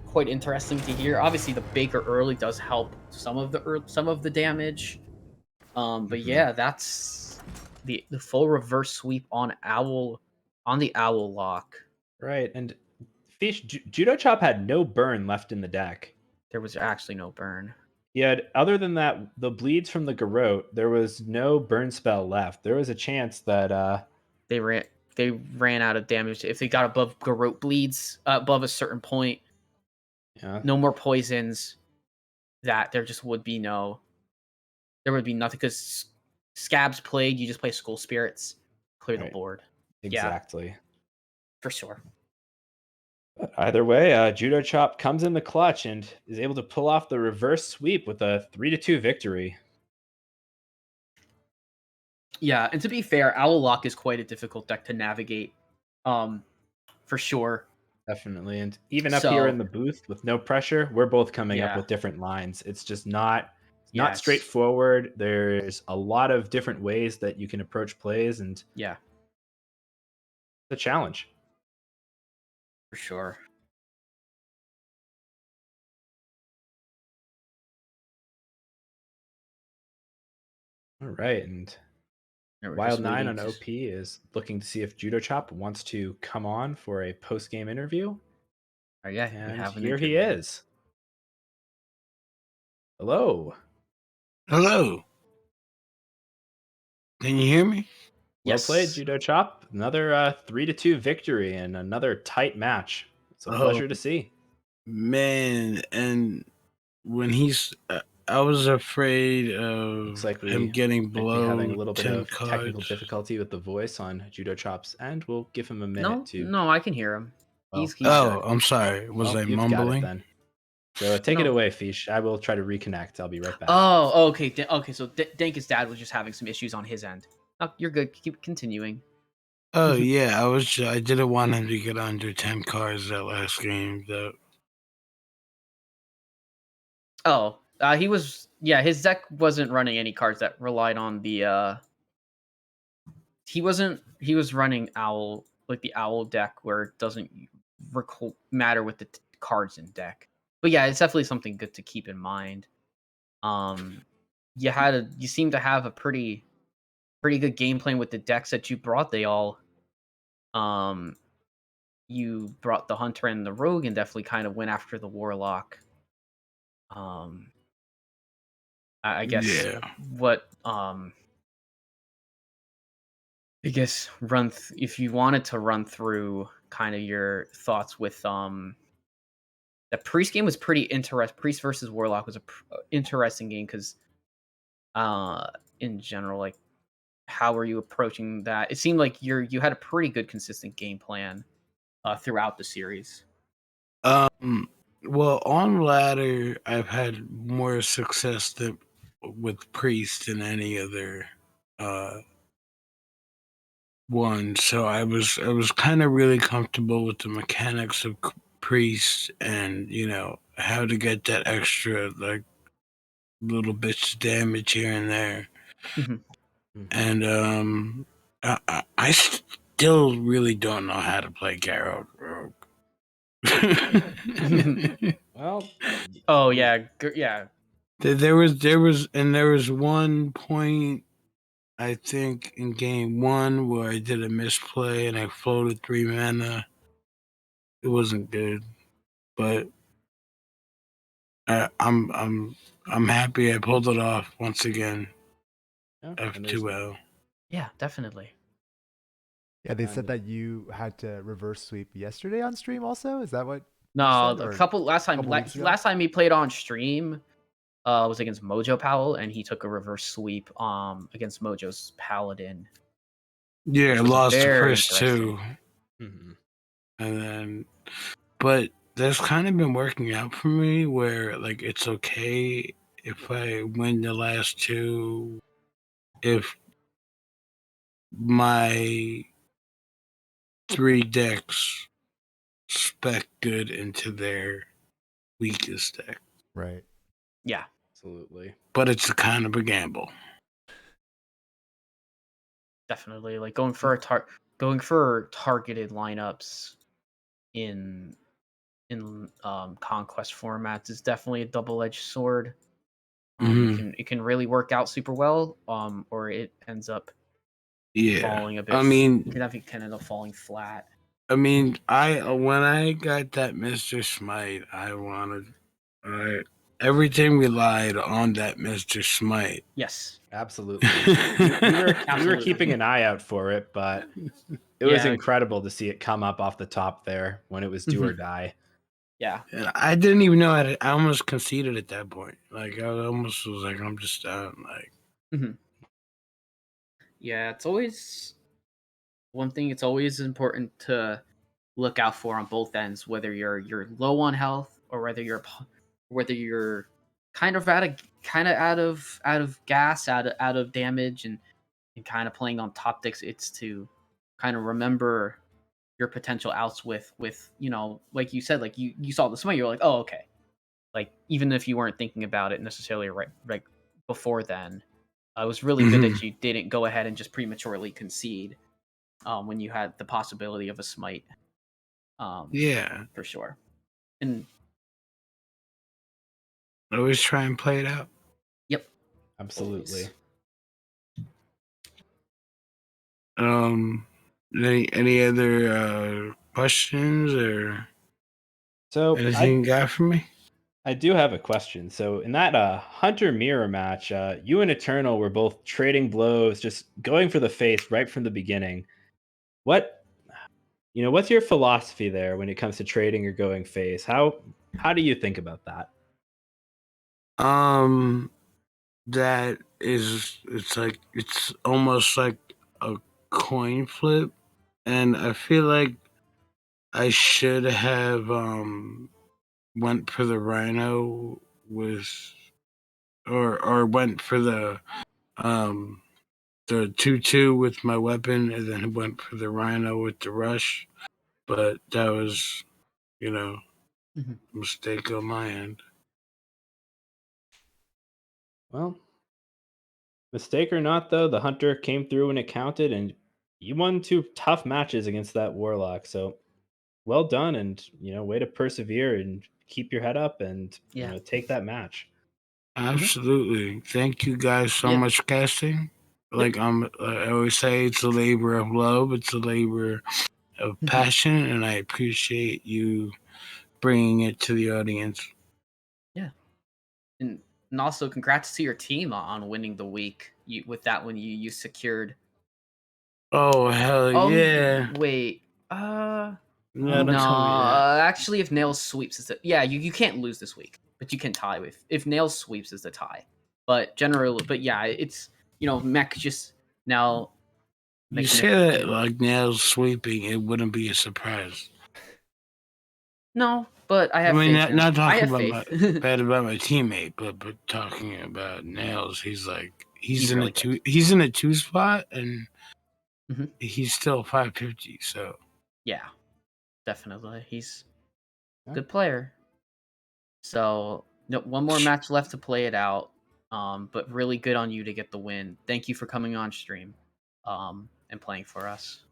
quite interesting to hear. Obviously, the Baker early does help some of the damage. But yeah, that's the full reverse sweep on the Owl Lock. Right, and Fish Judo Chop had no burn left in the deck. There was actually no burn. He had, other than that, the bleeds from the Garrote, there was no burn spell left. There was a chance that They ran out of damage. If they got above Garrote bleeds, above a certain point, yeah, no more poisons, that there just would be there would be nothing, because Scabs played, you just play School Spirits, clear the Right. board. exactly. For sure. But either way, Judo Chop comes in the clutch and is able to pull off the reverse sweep with a 3-2 victory. Yeah, and to be fair, Owl Lock is quite a difficult deck to navigate, for sure. Definitely. And even up here So in the booth with no pressure, we're both coming up yeah, with different lines. It's just not yes, straightforward. There's a lot of different ways that you can approach plays, and yeah, the challenge. for sure. All right, and Yeah, we're Wild just 9 waiting on to OP is looking to see if Judo Chop wants to come on for a post-game interview. Oh, yeah, we And have an here he interview. is. Hello. Hello. Can you hear me? Well played, Yes. Judo Chop. Another 3-2 victory and another tight match. It's a pleasure to see. Man, and when I was afraid Looks of like him we getting might be having a below little bit 10 of technical cards. difficulty with the voice on Judo Chop's end. We'll give him a minute No, to. no, I can hear him. Well, He's Oh, good. I'm sorry. Was well, I you've got it mumbling? then. So take it No. away, Fish. I will try to reconnect. I'll be right back. Oh, okay. Okay, so Dank's dad was just having some issues on his end. Oh, you're good. Keep continuing. Oh, yeah. I didn't want him to get under 10 cards that last game, though. Oh, he was. Yeah, his deck wasn't running any cards that relied on the. He wasn't. He was running Owl, like the Owl deck, where it doesn't matter with the cards in deck. But yeah, it's definitely something good to keep in mind. You seem to have a pretty good game plan with the decks that you brought. Um, you brought the Hunter and the Rogue, and definitely kind of went after the Warlock. I guess Yeah. what I guess if you wanted to run through kind of your thoughts with the Priest game was pretty interesting. Priest versus Warlock was a interesting game because in general, like, how were you approaching that? It seemed like you had a pretty good consistent game plan throughout the series. Well, on ladder, I've had more success with Priest than any other one. So I was kind of really comfortable with the mechanics of Priest, and how to get that extra like little bits of damage here and there. Mhm. And I still really don't know how to play Garrote Rogue. Well, Oh yeah, yeah. There was one point, I think, in game 1 where I did a misplay and I floated 3 mana. It wasn't good, but I'm happy I pulled it off once again. yeah, and there's- F2L. Yeah, definitely. Yeah, they And- said that you had to reverse sweep yesterday on stream. Also, is that what? No, said, or last time weeks ago? last time he played on stream was against Mojo Powell, and he took a reverse sweep against Mojo's Paladin. Yeah, I Which was lost the very first 2, Mhm. and then, but that's kind of been working out for me where like it's okay if I win the last 2 if my 3 decks spec good into their weakest deck. Right. Yeah, Absolutely. But it's a kind of a gamble. definitely. Like going for targeted lineups in conquest formats is definitely a double-edged sword. It can really work out super well, or it ends up falling a bit. I mean, it can end up falling flat. when I got that Mr. Smite, I wanted everything relied on that Mr. Smite. Yes, Absolutely. we were Absolutely. keeping an eye out for it, but it was Yeah. incredible to see it come up off the top there when it was do or die. Yeah, And I didn't even know I almost conceded at that point. Like I almost was like, I'm just done. Like, yeah. It's always one thing. It's always important to look out for on both ends, whether you're low on health or whether you're kind of out of gas, out of damage, and kind of playing on top decks. It's to kind of remember your potential outs with like you said, like you saw the smite, you're like, oh, okay. Like, even if you weren't thinking about it necessarily right before then, it was really good that you didn't go ahead and just prematurely concede when you had the possibility of a smite. Yeah, for sure. And always try and play it out. Yep, Absolutely. Always. Any other questions or So anything you got for me? I do have a question. So in that Hunter mirror match, you and Eternal were both trading blows, just going for the face right from the beginning. What's your philosophy there when it comes to trading or going face? How do you think about that? It's almost like a coin flip, and I feel like I should have went for the Rhino or went for the 2/2 with my weapon, and then went for the Rhino with the rush. But that was, a mistake on my end. Well, mistake or not, though, the Hunter came through when it counted, and you won 2 tough matches against that Warlock. So well done, and way to persevere and keep your head up and take that match. Absolutely. Thank you guys so much, casting. Like I always say, it's a labor of love. It's a labor of passion, and I appreciate you bringing it to the audience. Yeah, and also congrats to your team on winning the week. With that one, you secured. Oh hell yeah! Wait, no. Actually, if Nails sweeps is you can't lose this week, but you can tie if Nails sweeps is the tie. But it's Mech just now. You say that like Nails sweeping, it wouldn't be a surprise. No, but I have. I mean, faith not talking about bad about my teammate, but talking about Nails, he's in really a two. He's in a 2 spot, and he's still 550. So yeah, definitely, he's a good player. So one more match left to play it out. But really good on you to get the win. Thank you for coming on stream, and playing for us.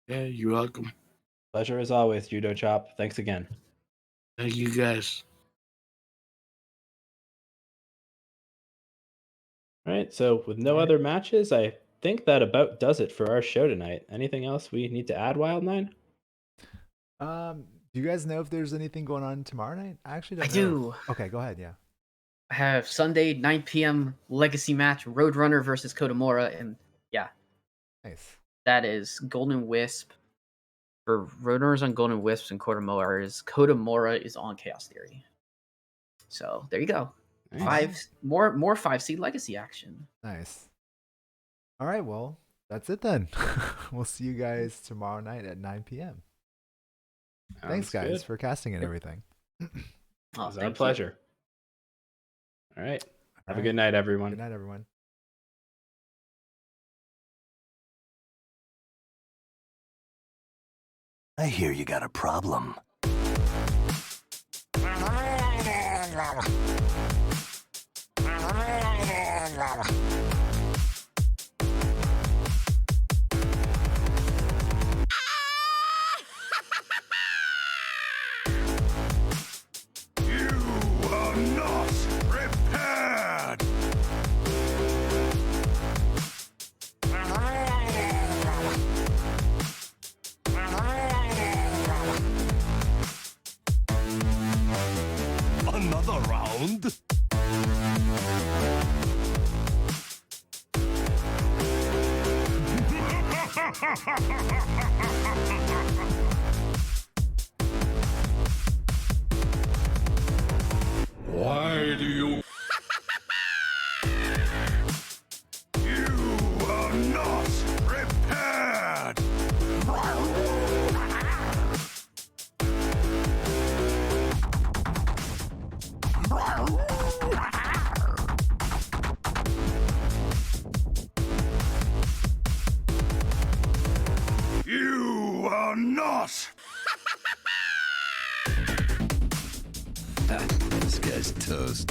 Yeah, you're welcome. Pleasure as always, Judo Chop. Thanks again. Thank you, guys. All right, so with no other matches, I think that about does it for our show tonight. Anything else we need to add, Wild9? Do you guys know if there's anything going on tomorrow night? I actually don't know. do. Okay, go ahead. Yeah. I have Sunday 9 p.m. Legacy match, Roadrunner versus Kodamora, and nice. That is Golden Wisp. For Roadrunners on Golden Wisps and Kodamora is on Chaos Theory. So there you go. Nice. More 5C Legacy action. Nice. All right, well, that's it then. We'll see you guys tomorrow night at 9 p.m. Thanks, guys, for casting and everything. It was our pleasure. All right. Have a good night, everyone. Good night, everyone. I hear you got a problem. Another round? Why do you... You are not prepared! Not! This guy's toast.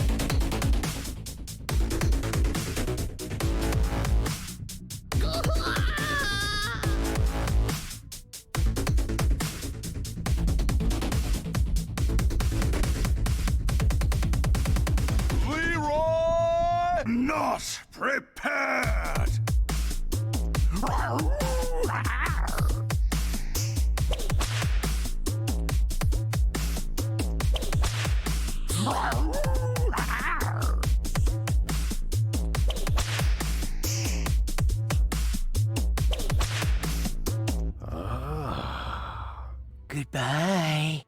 Leroy! Not prepared! Goodbye.